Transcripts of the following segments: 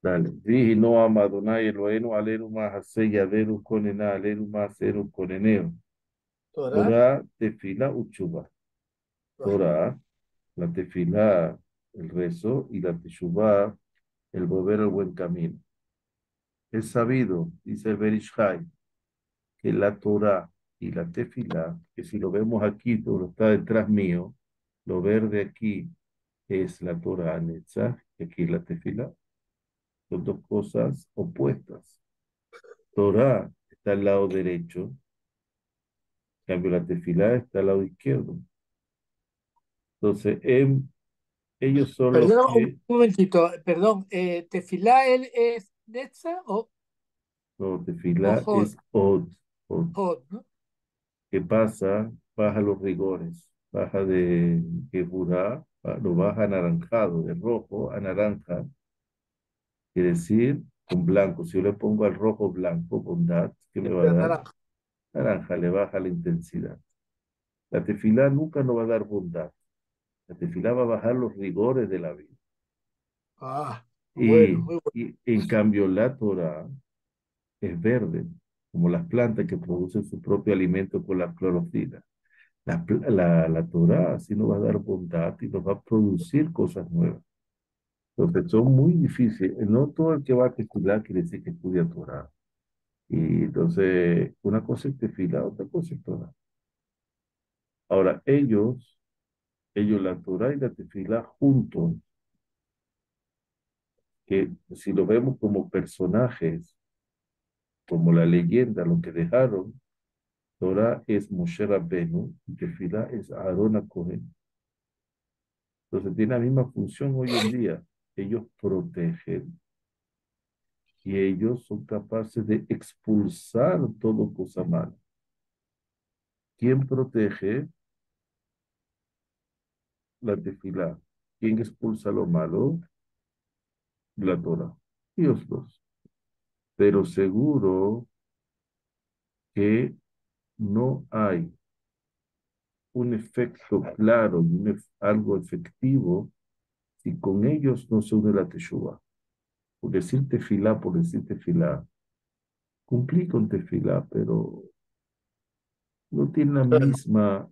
Dale. Dije, no ama Adonai Eloheinu alenu más yaderu konena alenu más eru koneneo. Torah. Torah, tefila, uchuba. Bueno, Torah, la tefila, el rezo, y la teshuvá, el volver al buen camino. Es sabido, dice el Berishai, que la Torah y la tefila, que si lo vemos aquí, todo lo está detrás mío, lo verde aquí es la Torah Netzach, y aquí la tefila. Son dos cosas opuestas. Torah está al lado derecho, en cambio la tefilá está al lado izquierdo. Entonces, ellos son los perdón, un que, momentito, perdón, ¿tefilá él es Netza no, o tefilá Hod? es od. Hod, ¿no? ¿Qué pasa? Baja los rigores, baja de Geburá, lo baja anaranjado, de rojo a naranja, quiere decir con blanco. Si yo le pongo al rojo blanco, bondad, ¿qué me va a De dar? naranja. Naranja, le baja la intensidad. La tefilá nunca nos va a dar bondad. La tefilá va a bajar los rigores de la vida. Ah, bueno, Y, muy bueno. y en cambio la Torah es verde, como las plantas que producen su propio alimento con la clorofila. La Torah sí nos va a dar bondad y nos va a producir cosas nuevas. Entonces son muy difíciles. No todo el que va a tefilar quiere decir que estudia Torah. Y entonces una cosa es tefilá, otra cosa es Torah. Ahora ellos la Torah y la tefilá juntos, que si lo vemos como personajes, como la leyenda, lo que dejaron, Torah es Moshe Rabbenu y tefilá es Aarón Cohen. Entonces tiene la misma función hoy en día. Ellos protegen y ellos son capaces de expulsar todo cosa mala. ¿Quién protege? La tefilá. ¿Quién expulsa lo malo? La Torah. Ellos dos. Pero seguro que no hay un efecto claro y algo efectivo si con ellos no se une la teshuva. Por decir tefilá, cumplí con tefilá, pero no tiene Claro.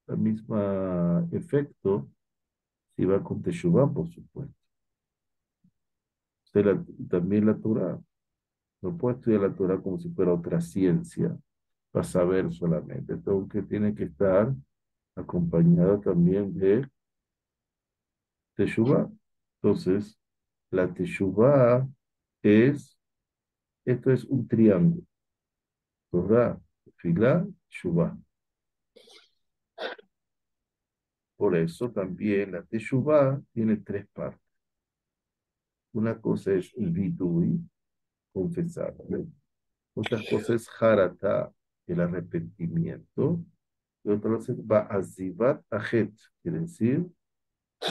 la misma efecto si va con Teshuvah, por supuesto. También la Torah. No puedo estudiar la Torah como si fuera otra ciencia, para saber solamente. Tengo que tiene que estar acompañada también de Teshuvah. Entonces, la Teshuvah esto es un triángulo. Torah, Tefilá, Teshuvah. Por eso también la Teshuvah tiene tres partes. Una cosa es vidui, confesar. Otra cosa es harata, el arrepentimiento. Y otra cosa es ba'azivat ajet, quiere decir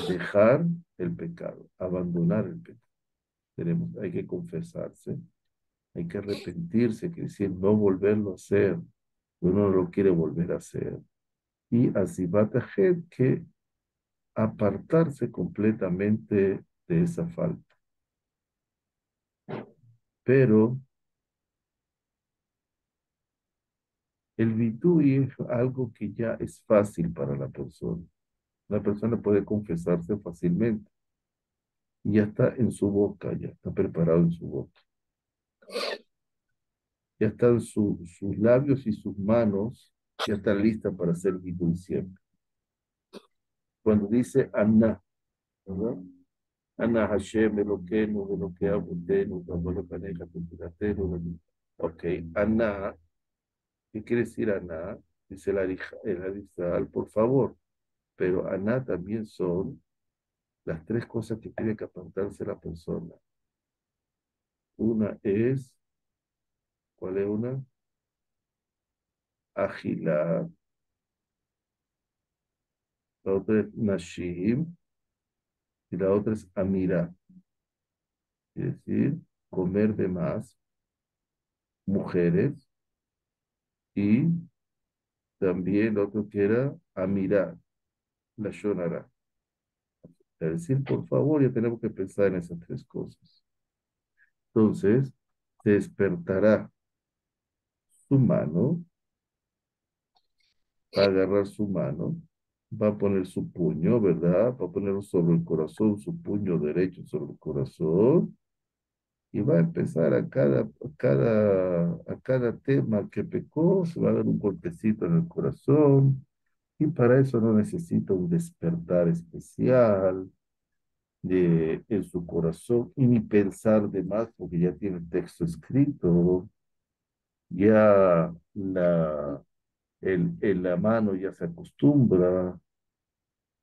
dejar el pecado, abandonar el pecado. Hay que confesarse, hay que arrepentirse, quiere decir no volverlo a hacer. Uno no lo quiere volver a hacer. Y azivat ajet, que apartarse completamente de esa falta. Pero el vitui es algo que ya es fácil para la persona. La persona puede confesarse fácilmente y ya está en su boca, ya está preparado en su boca. Ya están sus labios y sus manos, ya están listas para hacer vitui siempre. Cuando dice Anna, ¿verdad? Anna Hashem, Eloquenu, Eloquea, Butenu, Tamolo Caneja, Temperatero. Ok, Anna, ¿qué quiere decir Aná? Dice el Arizal, por favor. Pero Aná también son las tres cosas que tiene que apartarse la persona. Una es, ¿cuál es una? Agilá. La otra es Nashim. Y la otra es Amirá. Es decir, comer de más, mujeres. Y también lo otro que era Amirá, la Shonara. Al decir por favor, ya tenemos que pensar en esas tres cosas. Entonces, se despertará su mano, va a agarrar su mano, va a poner su puño, ¿verdad? Va a ponerlo sobre el corazón, su puño derecho sobre el corazón, y va a empezar a cada tema que pecó, se va a dar un golpecito en el corazón, y para eso no necesita un despertar especial en su corazón, y ni pensar de más, porque ya tiene el texto escrito, ya la mano ya se acostumbra,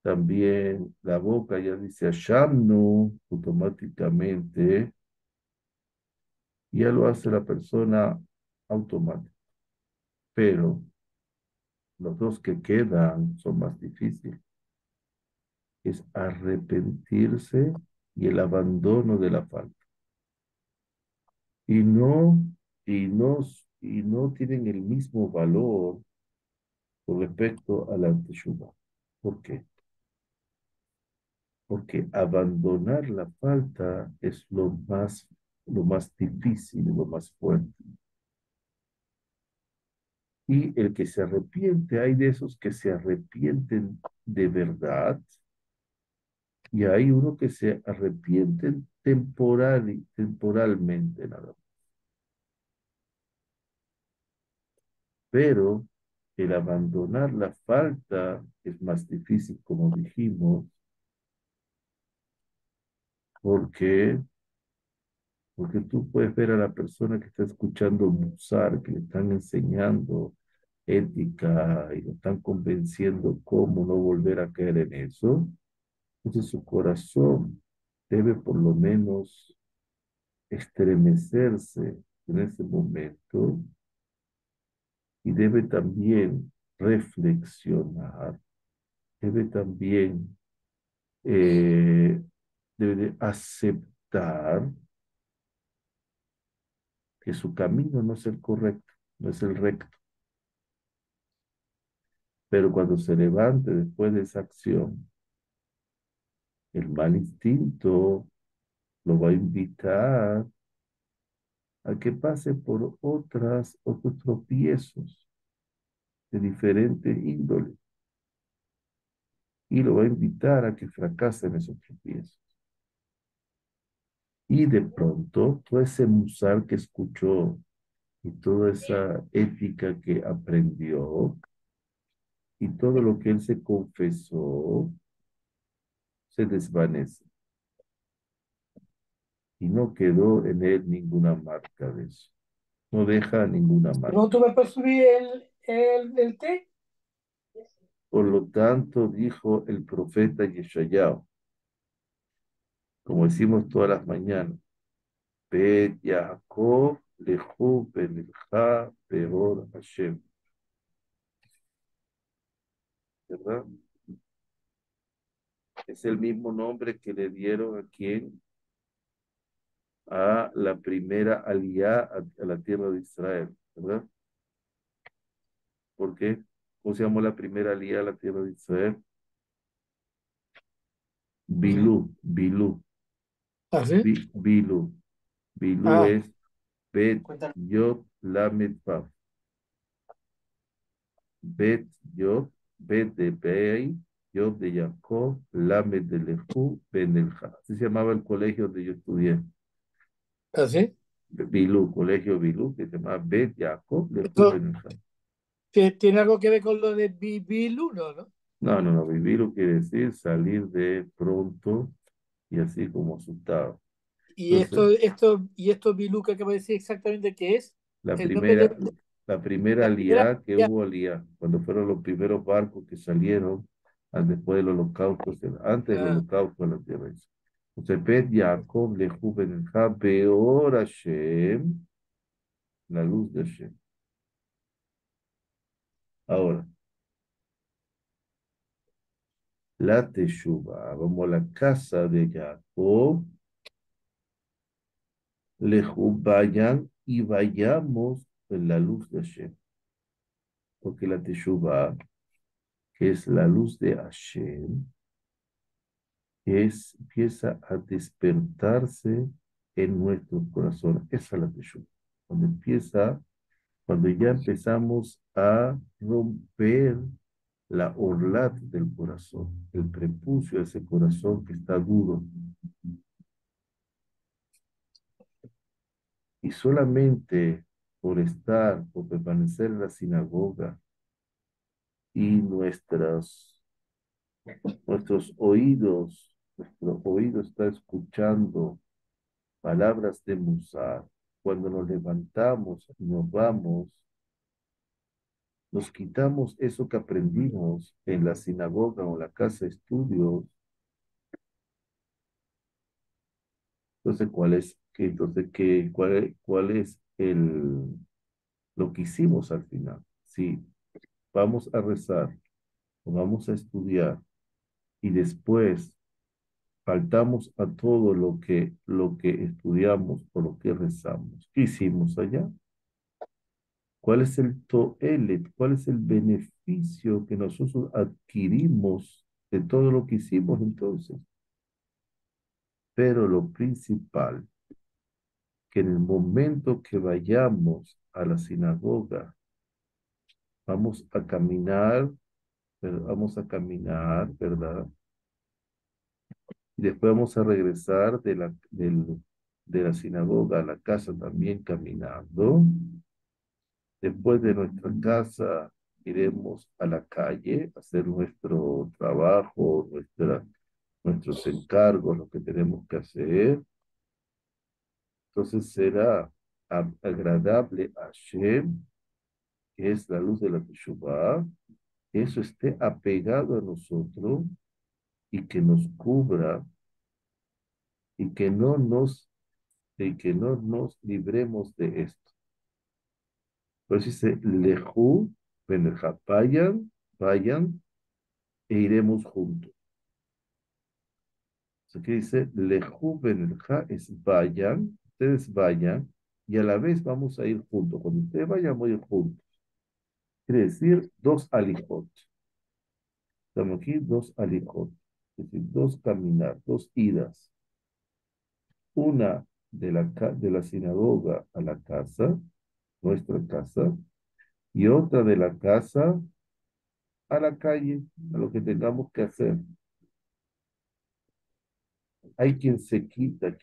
también la boca ya dice Ashamnu, automáticamente, ya lo hace la persona automático. Pero los dos que quedan son más difíciles, es arrepentirse y el abandono de la falta. Y no, y no tienen el mismo valor con respecto a la teshuva. ¿Por qué? Porque abandonar la falta es lo más difícil, lo más fuerte. Y el que se arrepiente, hay de esos que se arrepienten de verdad, y hay uno que se arrepienten temporalmente nada más. Pero el abandonar la falta es más difícil, como dijimos, porque porque tú puedes ver a la persona que está escuchando Musar, que le están enseñando ética y lo están convenciendo cómo no volver a caer en eso. Entonces su corazón debe por lo menos estremecerse en ese momento y debe también reflexionar, debe también eh, debe de aceptar que su camino no es el correcto, no es el recto. Pero cuando se levante después de esa acción, el mal instinto lo va a invitar a que pase por otros tropiezos de diferente índole y lo va a invitar a que fracase en esos tropiezos. Y de pronto, todo ese musar que escuchó y toda esa ética que aprendió y todo lo que él se confesó se desvanece y no quedó en él ninguna marca de eso. No deja ninguna marca. ¿No tú me puedes subir el té? Por lo tanto, dijo el profeta Yeshayahu, como decimos todas las mañanas, Bet Yaakov lehu benilcha peor Hashem, ¿verdad? Es el mismo nombre que le dieron a quien, a la primera aliyá a la tierra de Israel, ¿verdad? ¿Por qué? ¿Cómo se llamó la primera aliyá a la tierra de Israel? Sí. Bilú, ¿Ah, sí? Bilú. Bilú Ah, es Bet cuéntame. Yod Lamed Vav. Bet Yod, Bet de Bei, Yod de Jacob, Lamed de Lejú, Ben Elja. Así se llamaba el colegio donde yo estudié. ¿Ah, sí? Bilú, colegio Bilú, que se llamaba Bet Jacob, Lejú, Esto Ben Elja. tiene algo que ver con lo de Biluno, ¿no? No, no, no, Bilú quiere decir salir de pronto y así como asustado. Y Entonces, esto Bilú que acaba de decir exactamente qué es. la El nombre primera, la primera la primera. aliá que Ya. hubo aliá, cuando fueron los primeros barcos que salieron después del holocausto, antes del Ah, holocausto de la tierra. Entonces, Bet Jacob le Benja Beor Hashem, la luz de Hashem. Ahora, la Teshuvah, vamos a la casa de Jacob, vayan y vayamos en la luz de Hashem, porque la Teshuvah, que es la luz de Hashem, empieza a despertarse en nuestros corazones. Esa es la teshuva. Cuando ya empezamos a romper la orlat del corazón, el prepucio de ese corazón que está duro. Y solamente por permanecer en la sinagoga y nuestro oído está escuchando palabras de Musar. Cuando nos levantamos y nos vamos, nos quitamos eso que aprendimos en la sinagoga o en la casa de estudios. Entonces, ¿cuál es lo que hicimos al final? Si vamos a rezar o vamos a estudiar y después faltamos a todo lo que estudiamos o lo que rezamos, ¿qué hicimos allá? ¿Cuál es el toelet? ¿Cuál es el beneficio que nosotros adquirimos de todo lo que hicimos entonces? Pero lo principal, que en el momento que vayamos a la sinagoga, vamos a caminar, ¿verdad? Y después vamos a regresar de la sinagoga a la casa también caminando. Después de nuestra casa iremos a la calle a hacer nuestro trabajo, nuestros encargos, lo que tenemos que hacer. Entonces será agradable a Hashem, que es la luz de la Teshuvah, que eso esté apegado a nosotros y que nos cubra y que no nos libremos de esto. Por eso dice, Lejú, Benerja, vayan e iremos juntos. Eso que dice, Lejú, Benerja es vayan, ustedes vayan y a la vez vamos a ir juntos. Cuando ustedes vayan, vamos a ir juntos. Quiere decir dos alijot. Estamos aquí, dos alijot. Es decir, dos caminar, dos idas. Una de la sinagoga a la casa, nuestra casa, y otra de la casa a la calle, a lo que tengamos que hacer. Hay quien se quita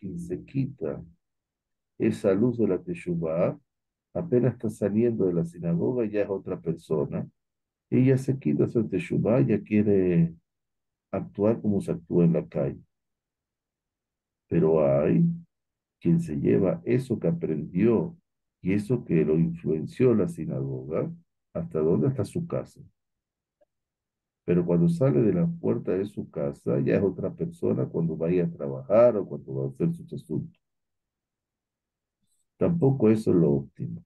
esa luz de la Teshuvah, apenas está saliendo de la sinagoga, ya es otra persona. Ella se quita esa Teshuvah, ya quiere actuar como se actúa en la calle. Pero hay quien se lleva eso que aprendió y eso que lo influenció la sinagoga, ¿hasta dónde? Hasta su casa. Pero cuando sale de la puerta de su casa, ya es otra persona cuando vaya a trabajar o cuando va a hacer sus asuntos. Tampoco eso es lo óptimo.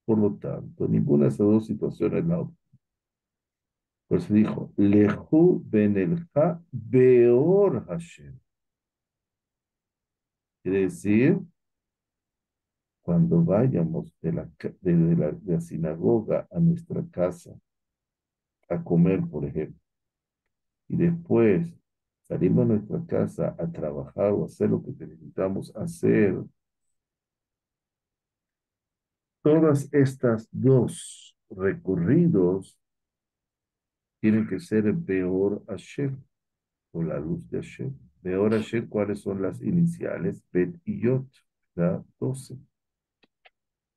Por lo tanto, ninguna de esas dos situaciones es la óptima. Por eso dijo, Lehu benelja beor Hashem. Quiere decir, cuando vayamos de la sinagoga a nuestra casa a comer, por ejemplo, y después salimos a nuestra casa a trabajar o hacer lo que necesitamos hacer, todas estas dos recorridos tienen que ser Beor Hashem, o la luz de Hashem. Beor Hashem, ¿cuáles son las iniciales? Bet y Yot, ¿verdad? 12.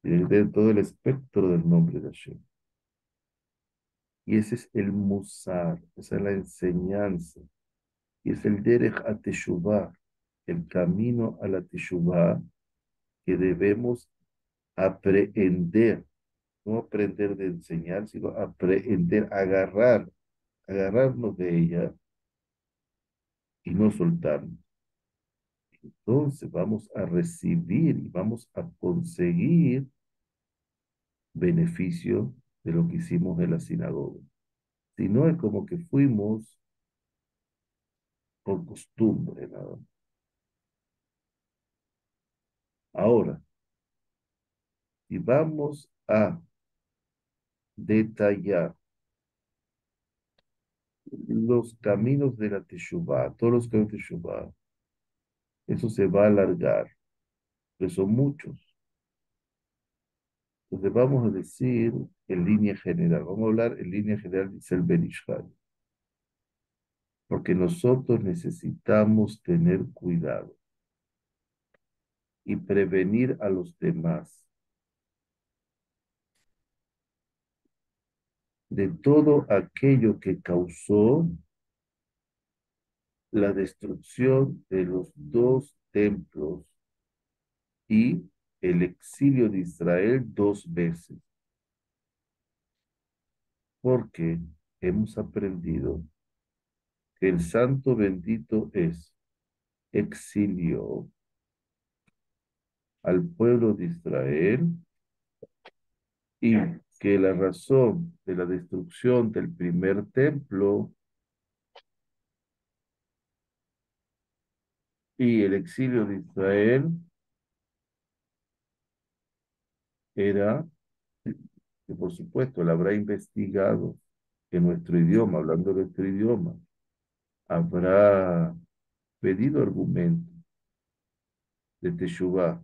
Tiene que tener todo el espectro del nombre de Hashem. Y ese es el Musar, esa es la enseñanza. Y es el Derech a Teshuvah, el camino a la Teshuvah que debemos aprender, no aprender de enseñar, sino aprender, agarrarnos de ella y no soltarnos. Entonces vamos a recibir y vamos a conseguir beneficio de lo que hicimos en la sinagoga. Si no es como que fuimos por costumbre, nada más. Ahora, si vamos a detallar los caminos de la Teshuvah, todos los caminos de Teshuvah, eso se va a alargar, pero son muchos. Entonces vamos a decir en línea general, vamos a hablar en línea general, dice el Ben Ish Chai, porque nosotros necesitamos tener cuidado y prevenir a los demás de todo aquello que causó la destrucción de los dos templos y el exilio de Israel dos veces, porque hemos aprendido que el santo bendito es exilió al pueblo de Israel y que la razón de la destrucción del primer templo y el exilio de Israel era que, por supuesto, él habrá investigado en nuestro idioma, hablando de nuestro idioma, habrá pedido argumentos de Teshuvah.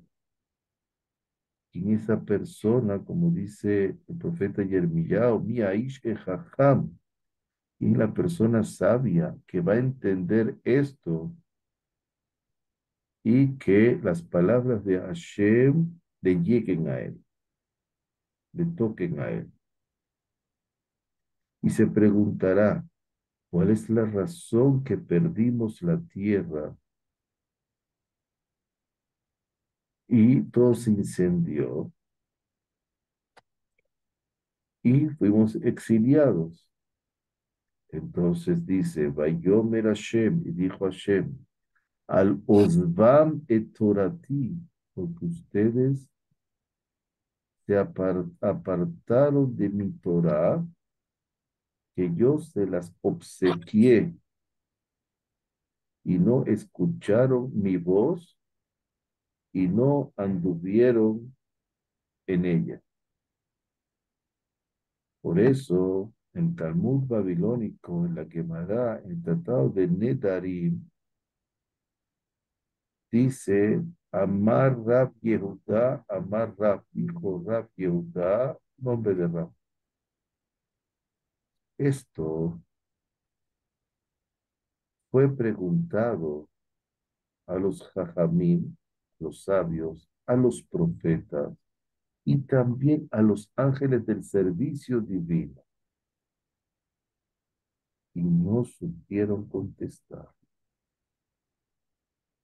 Y esa persona, como dice el profeta Yermiyahu, mi aish ejajam, y la persona sabia que va a entender esto y que las palabras de Hashem le lleguen a él, le toquen a él. Y se preguntará, ¿cuál es la razón que perdimos la tierra y todo se incendió y fuimos exiliados? Entonces dice, Vayomer Hashem, y dijo Hashem, al Osvam et Torati, porque ustedes se apartaron de mi Torah, que yo se las obsequié y no escucharon mi voz y no anduvieron en ella. Por eso, en Talmud babilónico, en la Gemara, en el Tratado de Nedarim, dice, Amar Rab Yehudá, Amar Rab, dijo Rab Yehudá, nombre de Rab. Esto fue preguntado a los jajamim, los sabios, a los profetas y también a los ángeles del servicio divino. Y no supieron contestar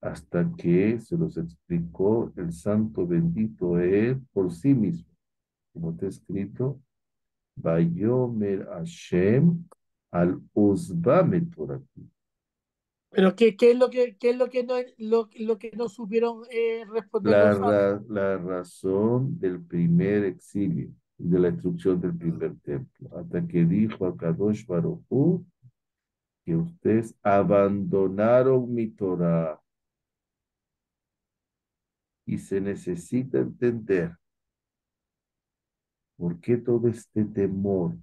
hasta que se los explicó el santo bendito él por sí mismo. Como está escrito, Vayomer Hashem al Uzbame Torati. Pero qué es lo que no supieron responder los ángeles? La razón del primer exilio, de la destrucción del primer templo, hasta que dijo a Kadosh Baruj Hu que ustedes abandonaron mi Torah y se necesita entender por qué todo este temor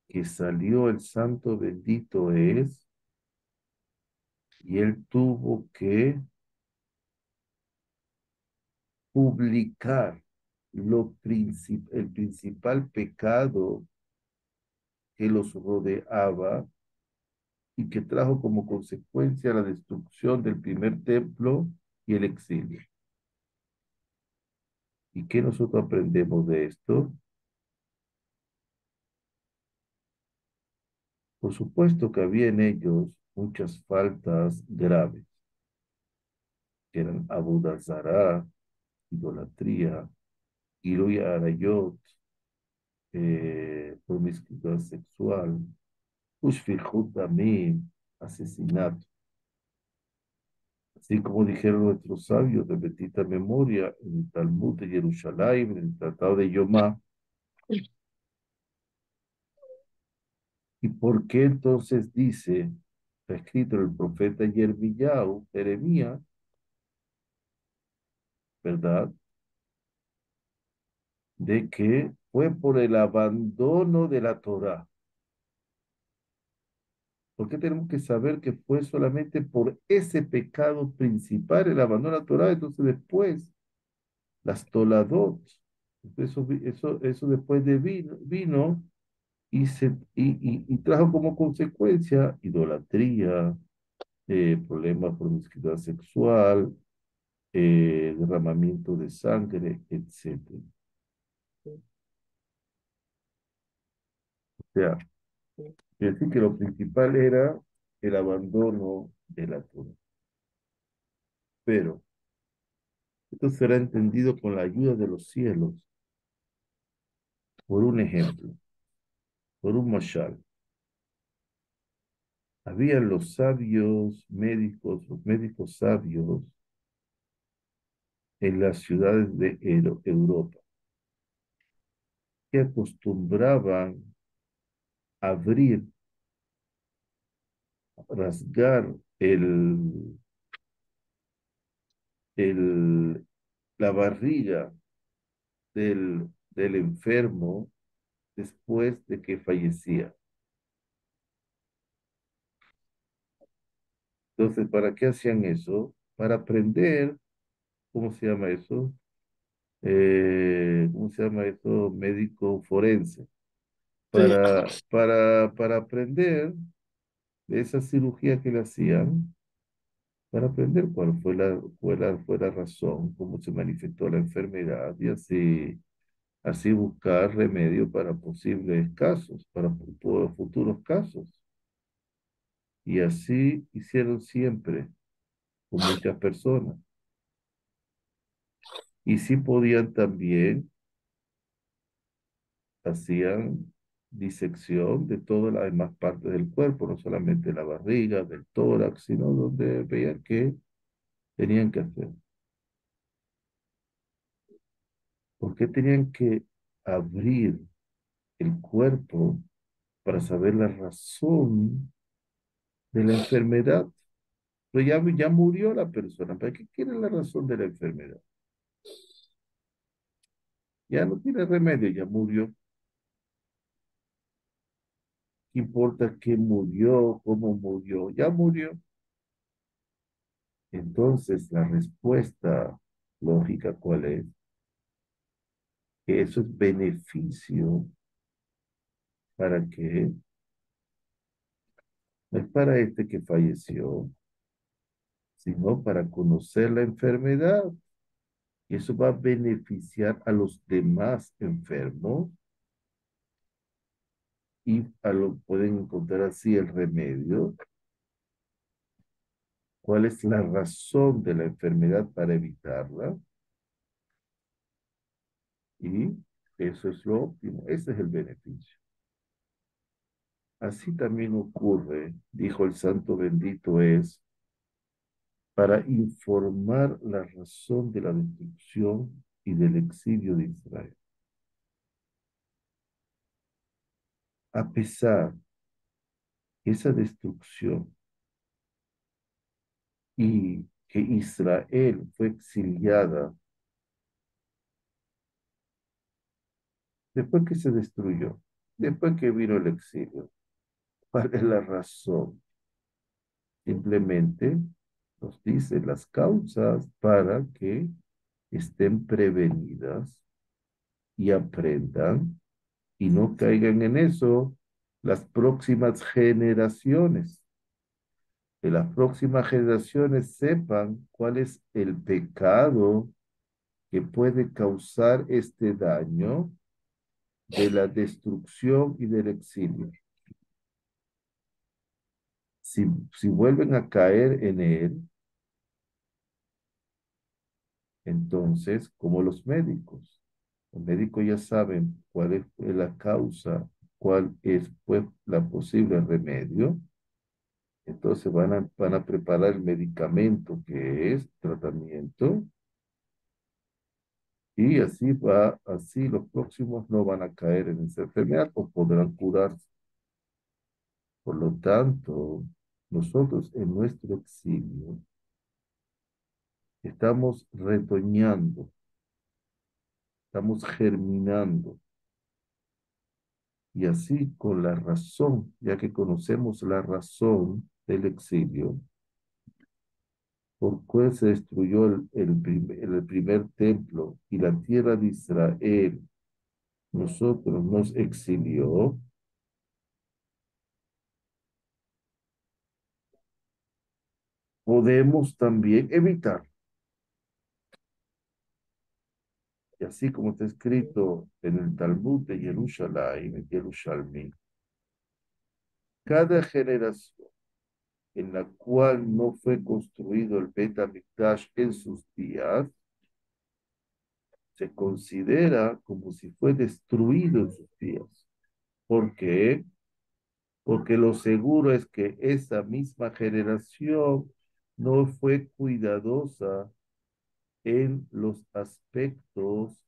que salió el santo bendito es y él tuvo que publicar el principal pecado que los rodeaba y que trajo como consecuencia la destrucción del primer templo y el exilio. ¿Y qué nosotros aprendemos de esto? Por supuesto que había en ellos muchas faltas graves, que eran abudazará, idolatría, Giluy Arayot, promiscuidad sexual, Ushfichut Damim, asesinato. Así como dijeron nuestros sabios de bendita memoria en el Talmud de Jerusalén, en el Tratado de Yomá. ¿Y por qué entonces dice, está escrito en el profeta Jeremías, ¿verdad? De que fue por el abandono de la Torá. ¿Por qué tenemos que saber que fue solamente por ese pecado principal, el abandono de la Torah? Entonces después, las toladot, eso después de vino y trajo como consecuencia idolatría, problemas de promiscuidad sexual, derramamiento de sangre, etcétera. O sea, quiere decir que lo principal era el abandono de la Torah. Pero esto será entendido con la ayuda de los cielos por un ejemplo, por un mashal. Habían los sabios médicos, los médicos sabios en las ciudades de Europa, que acostumbraban a abrir, rasgar el, la barriga del enfermo después de que fallecía. Entonces, ¿para qué hacían eso? Para aprender, ¿cómo se llama eso? ¿Cómo se llama eso? Médico forense. Sí, Para aprender de esa cirugía que le hacían, para aprender cuál fue la razón, cómo se manifestó la enfermedad y así buscar remedio para posibles casos, para futuros casos. Y así hicieron siempre con muchas personas. Y sí podían también, hacían disección de todas las demás partes del cuerpo, no solamente la barriga, del tórax, sino donde veían que tenían que hacer. ¿Por qué tenían que abrir el cuerpo para saber la razón de la enfermedad? Pero ya murió la persona. ¿Para qué quiere la razón de la enfermedad? Ya no tiene remedio, ya murió. ¿Qué importa qué murió, cómo murió? Ya murió. Entonces, la respuesta lógica, ¿cuál es? Que eso es beneficio para que, no es para este que falleció, sino para conocer la enfermedad. Y eso va a beneficiar a los demás enfermos y pueden encontrar así el remedio. ¿Cuál es la razón de la enfermedad para evitarla? Y eso es lo óptimo, ese es el beneficio. Así también ocurre, dijo el santo bendito es, para informar la razón de la destrucción y del exilio de Israel. A pesar que esa destrucción y que Israel fue exiliada después que se destruyó, después que vino el exilio, ¿cuál es la razón? Simplemente nos dice las causas para que estén prevenidas y aprendan y no caigan en eso las próximas generaciones. Que las próximas generaciones sepan cuál es el pecado que puede causar este daño de la destrucción y del exilio. Si vuelven a caer en él, entonces, como los médicos ya saben cuál es la causa, cuál es pues, la posible remedio, entonces van a preparar el medicamento que es tratamiento y así los próximos no van a caer en esa enfermedad o podrán curarse. Por lo tanto, nosotros en nuestro exilio estamos retoñando, estamos germinando Y así con la razón, ya que conocemos la razón del exilio, por cuál se destruyó el primer templo y la tierra de Israel, nosotros nos exilió, podemos también evitar. Y así como está escrito en el Talmud de Jerusalén, en Jerusalén, cada generación en la cual no fue construido el Bet HaMikdash en sus días, se considera como si fue destruido en sus días. ¿Por qué? Porque lo seguro es que esa misma generación no fue cuidadosa en los aspectos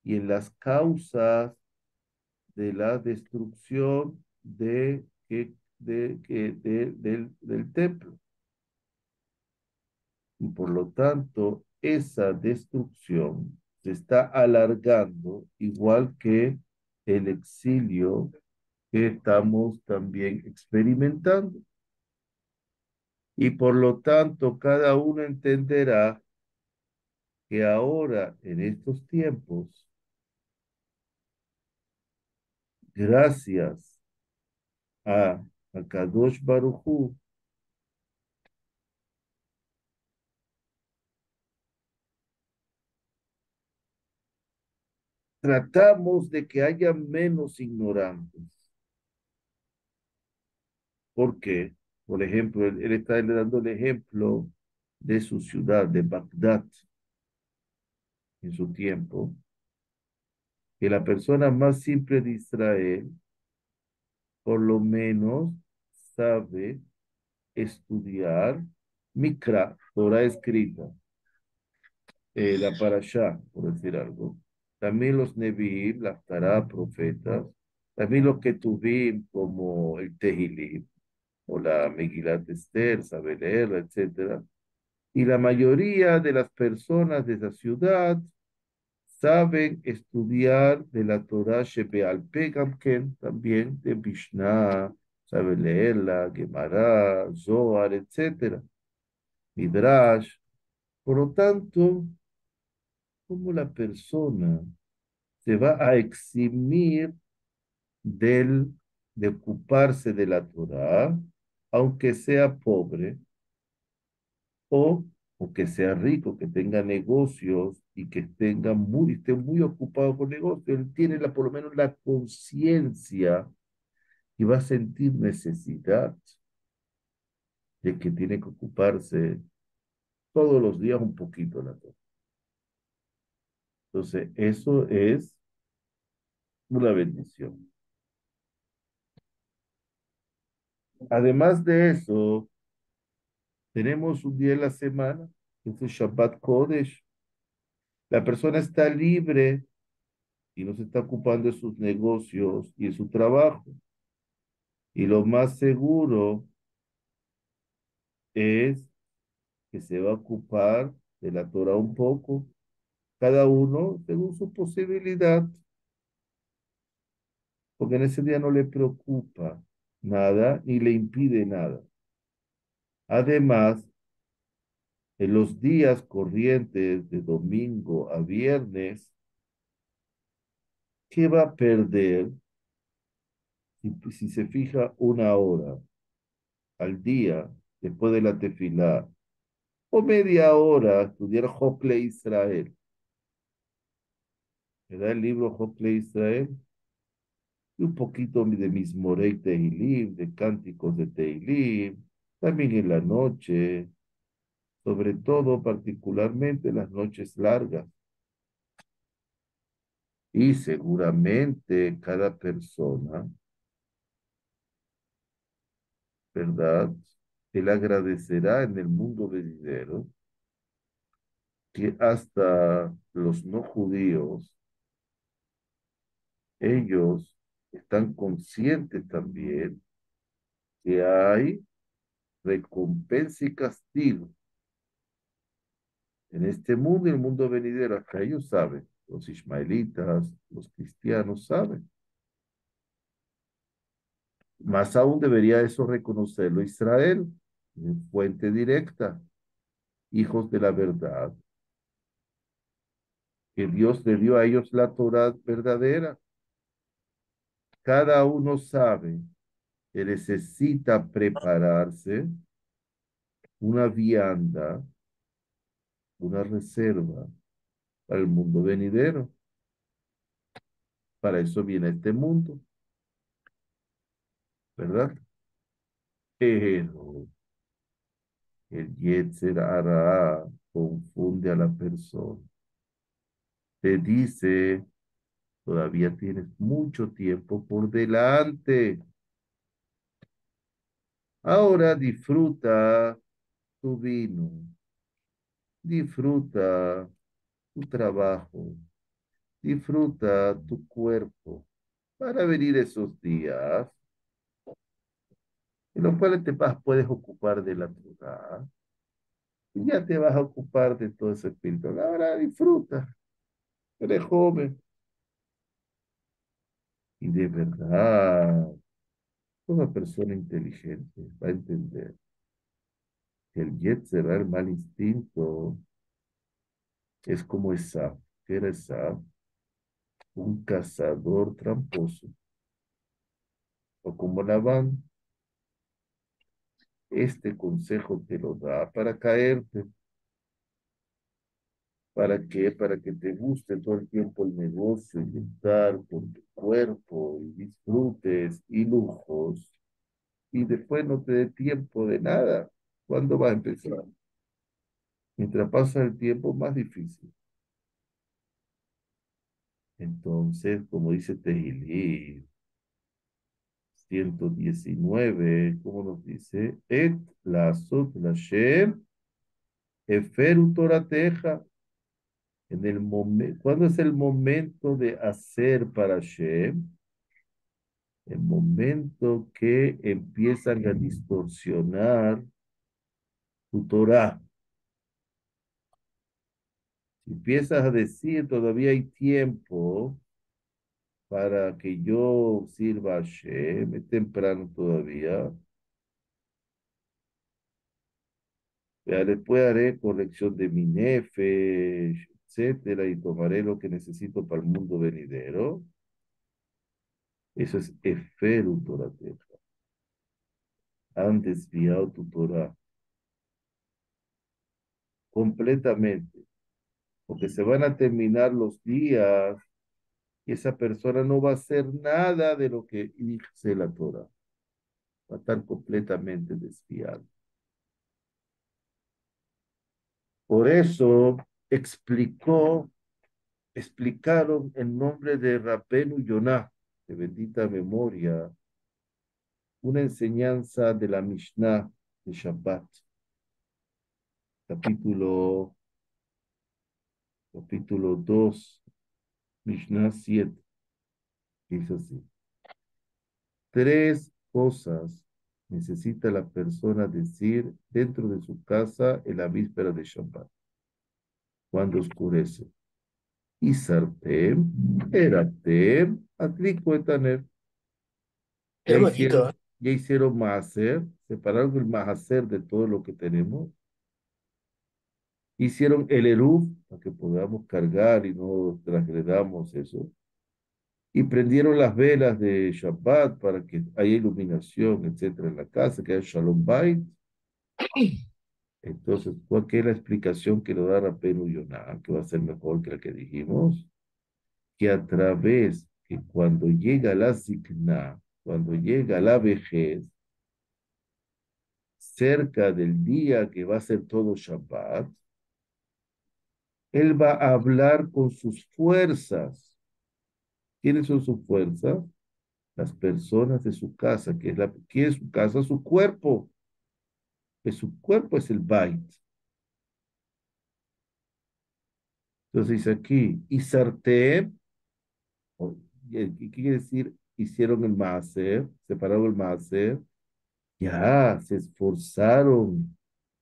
y en las causas de la destrucción del templo. Y por lo tanto, esa destrucción se está alargando, igual que el exilio que estamos también experimentando. Y por lo tanto, cada uno entenderá que ahora, en estos tiempos, gracias a Kadosh Baruj Hu, tratamos de que haya menos ignorantes. ¿Por qué? Por ejemplo, él está dando el ejemplo de su ciudad, de Bagdad, en su tiempo, que la persona más simple de Israel, por lo menos, sabe estudiar Mikra, Torah escrita, la Parashá, por decir algo. También los Nevi'im, las Tará, profetas. También los Ketuvim, como el Tehilim, o la Megilat Esther, sabe leerla, etcétera. Y la mayoría de las personas de esa ciudad saben estudiar de la Torah Shebe'al Pegamken, también de Mishnah, saben leerla, Gemara, Zohar, etcétera. Midrash. Por lo tanto, ¿cómo la persona se va a eximir del, de ocuparse de la Torah, aunque sea pobre, o, o que sea rico, que tenga negocios y que esté muy ocupado con negocios? Él tiene por lo menos la conciencia y va a sentir necesidad de que tiene que ocuparse todos los días un poquito de la Torah. Entonces, eso es una bendición. Además de eso, tenemos un día en la semana, que es el Shabbat Kodesh. La persona está libre y no se está ocupando de sus negocios y de su trabajo. Y lo más seguro es que se va a ocupar de la Torah un poco, cada uno según su posibilidad, porque en ese día no le preocupa nada ni le impide nada. Además, en los días corrientes de domingo a viernes, ¿qué va a perder si se fija una hora al día después de la tefilá o media hora a estudiar Jocle Israel? ¿Verdad? El libro Jocle Israel y un poquito de Mismorei Tehilim, de cánticos de Tehilim, también en la noche, sobre todo particularmente las noches largas. Y seguramente cada persona, ¿verdad? Él agradecerá en el mundo venidero que hasta los no judíos, ellos están conscientes también que hay recompensa y castigo en este mundo y el mundo venidero. Hasta ellos saben, los ismaelitas, los cristianos saben. Más aún debería eso reconocerlo Israel, fuente directa, hijos de la verdad, que Dios le dio a ellos la Torah verdadera. Cada uno sabe que necesita prepararse una vianda, una reserva para el mundo venidero. Para eso viene este mundo, ¿verdad? Pero el Yetzer Hara confunde a la persona. Te dice, todavía tienes mucho tiempo por delante. Ahora disfruta tu vino, disfruta tu trabajo, disfruta tu cuerpo. Van a venir esos días en los cuales puedes ocupar de la Torah y ya te vas a ocupar de todo ese espíritu. Ahora disfruta, eres joven y de verdad, toda persona inteligente va a entender que el Yetzer, el mal instinto, es como Esaf, que era Esaf, un cazador tramposo, o como Labán. Este consejo te lo da para caerte. ¿Para qué? Para que te guste todo el tiempo el negocio y estar con tu cuerpo y disfrutes y lujos y después no te dé tiempo de nada. ¿Cuándo va a empezar? Mientras pasa el tiempo, más difícil. Entonces, como dice Tehillim 119, ¿cómo nos dice? Et la sot la shem eferu torateja. En el momento, ¿cuándo es el momento de hacer para Hashem? El momento que empiezan a distorsionar tu Torah. Si empiezas a decir todavía hay tiempo para que yo sirva a Hashem, es temprano todavía. Ya después haré corrección de mi nefesh, etcétera, y tomaré lo que necesito para el mundo venidero. Eso es Eferu Torah. Han desviado tu Torah completamente, porque se van a terminar los días y esa persona no va a hacer nada de lo que dice la Torah. Va a estar completamente desviado. Por eso explicaron en nombre de Rabenu Yonah, de bendita memoria, una enseñanza de la Mishnah de Shabbat, capítulo, capítulo 2, Mishnah 7, dice así. Tres cosas necesita la persona decir dentro de su casa en la víspera de Shabbat, cuando oscurece. Isartem, Eraptem, Atlico etaner. Qué bonito, ¿eh? Ya hicieron Mahacer, separaron el Mahacer de todo lo que tenemos. Hicieron el Eruf, para que podamos cargar y no transgredamos eso. Y prendieron las velas de Shabbat para que haya iluminación, etcétera, en la casa, que haya Shalom Bait. Entonces, ¿cuál es la explicación que lo da Rabbeinu Yonah, que va a ser mejor que la que dijimos? Que a través, que cuando llega la zikna, cuando llega la vejez, cerca del día que va a ser todo Shabbat, él va a hablar con sus fuerzas. ¿Quiénes son sus fuerzas? Las personas de su casa, ¿qué es su casa? Su cuerpo. Que su cuerpo es el Bait. Entonces dice aquí, y Sarteb, ¿qué quiere decir? Hicieron el Maaser, separaron el Maaser, ya se esforzaron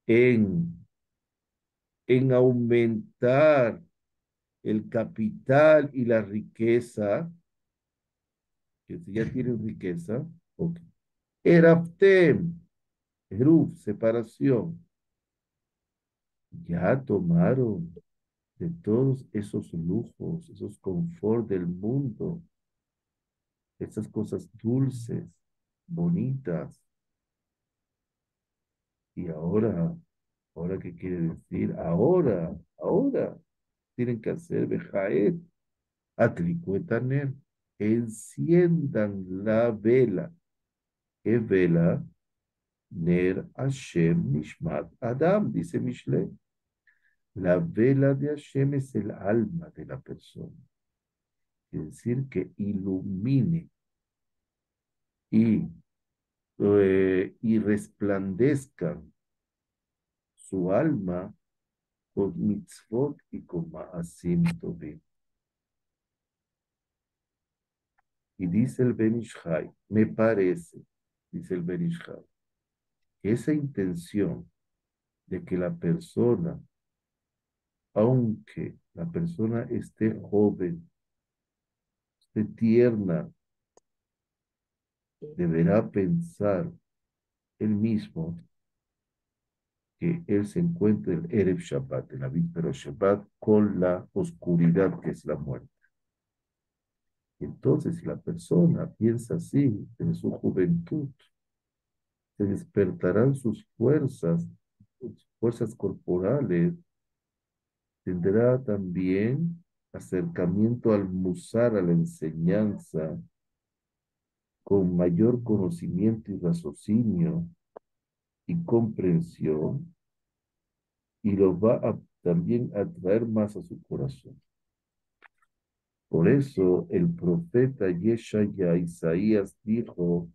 en, en aumentar el capital y la riqueza, que si ya tienen riqueza, ok. Eraftem, Eruf, separación. Ya tomaron de todos esos lujos, esos confort del mundo, esas cosas dulces, bonitas. Y ahora qué quiere decir, ahora tienen que hacer Bejaet, Atlicuetaner, enciendan la vela. ¿Qué vela? Ner Hashem Nishmat Adam, dice Mishle. La vela de Hashem es el alma de la persona. Es decir, que ilumine y, y resplandezca su alma con mitzvot y con maasim tovim. Y dice el Benishai, me parece, dice el Benishai, que esa intención de que la persona, aunque la persona esté joven, esté tierna, deberá pensar él mismo que él se encuentre el Erev Shabbat, en la víspera Shabbat, con la oscuridad que es la muerte. Y entonces, si la persona piensa así en su juventud, se despertarán sus fuerzas corporales, tendrá también acercamiento al musar, a la enseñanza, con mayor conocimiento y raciocinio y comprensión, y lo va a también atraer más a su corazón. Por eso el profeta Yeshaya Isaías dijo,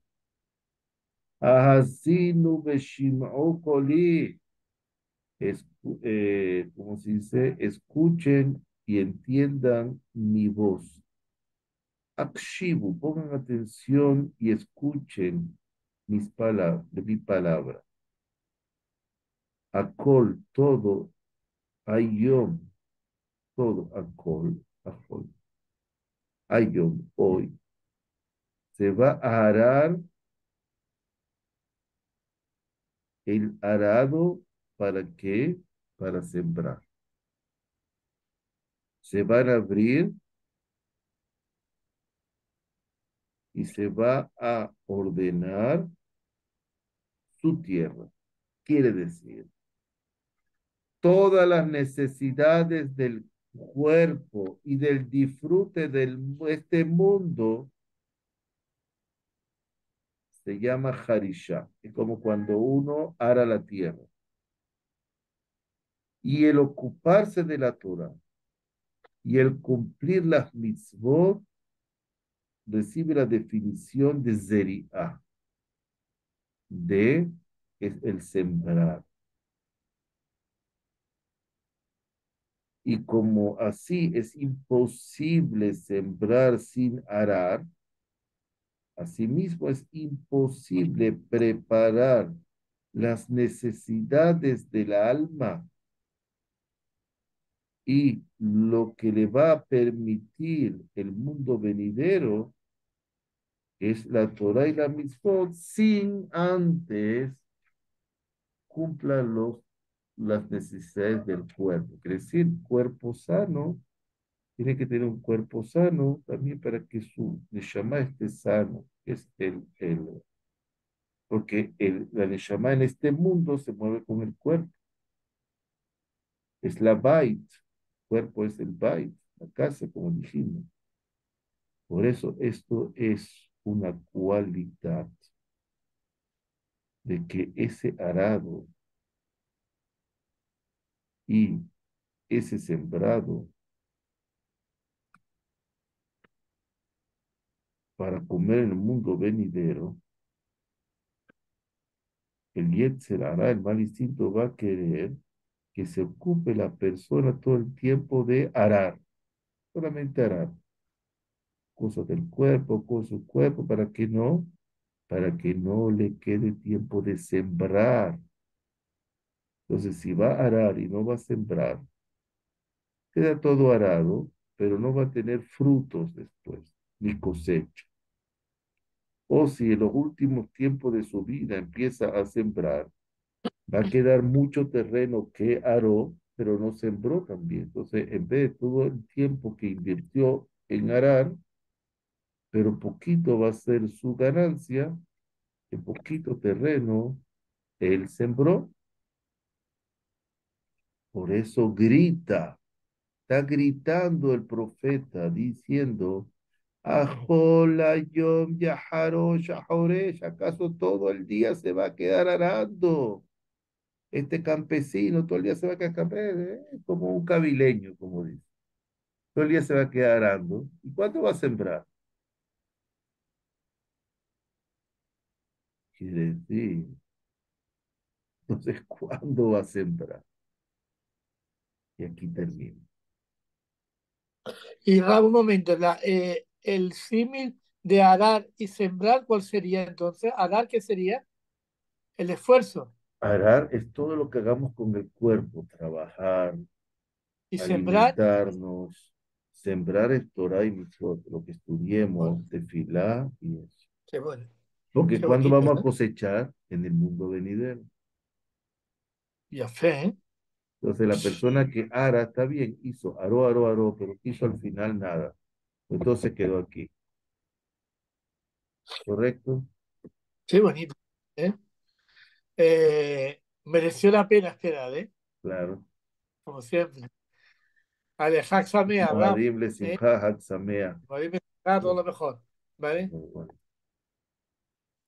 Ahazinu beshim'u koli, como se dice, escuchen y entiendan mi voz. Akshibu, pongan atención y escuchen de mi palabra. Akol, todo, ayom, todo, akol, ayom, hoy. Se va a arar el arado, ¿para qué? Para sembrar. Se van a abrir y se va a ordenar su tierra. Quiere decir, todas las necesidades del cuerpo y del disfrute de este mundo se llama Harisha. Es como cuando uno ara la tierra. Y el ocuparse de la Torah y el cumplir las mitzvot recibe la definición de Zeri'ah, de es el sembrar. Y como así es imposible sembrar sin arar, asimismo es imposible preparar las necesidades del alma y lo que le va a permitir el mundo venidero es la Torah y la mitzvot sin antes cumpla las necesidades del cuerpo. Quiere decir, cuerpo sano, tiene que tener un cuerpo sano también para que su neshama esté sano. Es porque la neshama en este mundo se mueve con el cuerpo. Es la bait. Cuerpo es el bait, la casa, como dijimos. Por eso esto es una cualidad de que ese arado y ese sembrado para comer en el mundo venidero, el Yetzer hará, el mal instinto va a querer que se ocupe la persona todo el tiempo de arar, solamente arar, cosas del cuerpo, cosas del cuerpo, para que no le quede tiempo de sembrar. Entonces, si va a arar y no va a sembrar, queda todo arado, pero no va a tener frutos después, ni cosecha. O si en los últimos tiempos de su vida empieza a sembrar, va a quedar mucho terreno que aró, pero no sembró también. Entonces, en vez de todo el tiempo que invirtió en arar, pero poquito va a ser su ganancia, en poquito terreno, él sembró. Por eso grita, está gritando el profeta diciendo, Ajola yom yaharo shahoresh, ¿acaso todo el día se va a quedar arando? Este campesino todo el día se va a quedar como un cabileño, como dice. Todo el día se va a quedar arando. ¿Y cuándo va a sembrar? Quiere decir, entonces, ¿cuándo va a sembrar? Y aquí termina. Y Rab, un momento, el símil de arar y sembrar, ¿cuál sería entonces? Arar, ¿qué sería? El esfuerzo. Arar es todo lo que hagamos con el cuerpo, trabajar, Y sembrar, alimentarnos, sembrar es Torah y Mitzvot, lo que bueno, estudiemos, tefilá y eso. qué bueno, Porque qué cuando bonito, vamos a ¿eh? cosechar en el mundo venidero. Y a fe, ¿eh? Entonces la persona que ara está bien, hizo, aró, aró, aró, pero hizo al final nada. Entonces quedó aquí, ¿correcto? Qué bonito, ¿eh? Mereció la pena esperar, ¿eh? Claro. Como siempre. Alejandro Samea, Rab, Moadim le ¿eh? simcha, Hag Sameach. Por ahí me todo lo mejor, ¿vale?